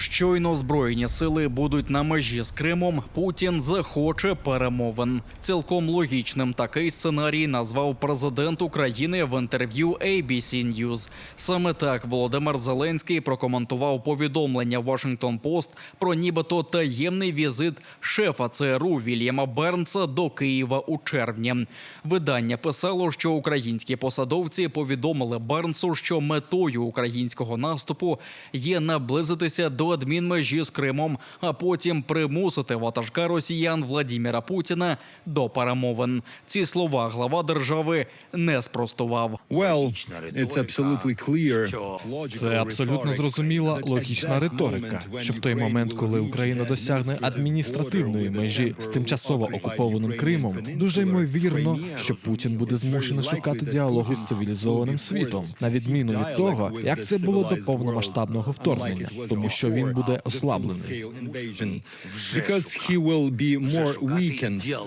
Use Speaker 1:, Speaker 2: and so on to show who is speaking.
Speaker 1: Щойно Збройні сили будуть на межі з Кримом, Путін захоче перемовин. Цілком логічним такий сценарій назвав президент України в інтерв'ю ABC News. Саме так Володимир Зеленський прокоментував повідомлення Washington Post про нібито таємний візит шефа ЦРУ Вільяма Бернса до Києва у червні. Видання писало, що українські посадовці повідомили Бернсу, що метою українського наступу є наблизитися до адмінмежі з Кримом, а потім примусити ватажка росіян Владіміра Путіна до перемовин. Ці слова глава держави не спростував.
Speaker 2: Це абсолютно зрозуміла логічна риторика, що в той момент, коли Україна досягне адміністративної межі з тимчасово окупованим Кримом, дуже ймовірно, що Путін буде змушений шукати діалогу з цивілізованим світом, на відміну від того, як це було до повномасштабного вторгнення, тому що він буде ослаблений.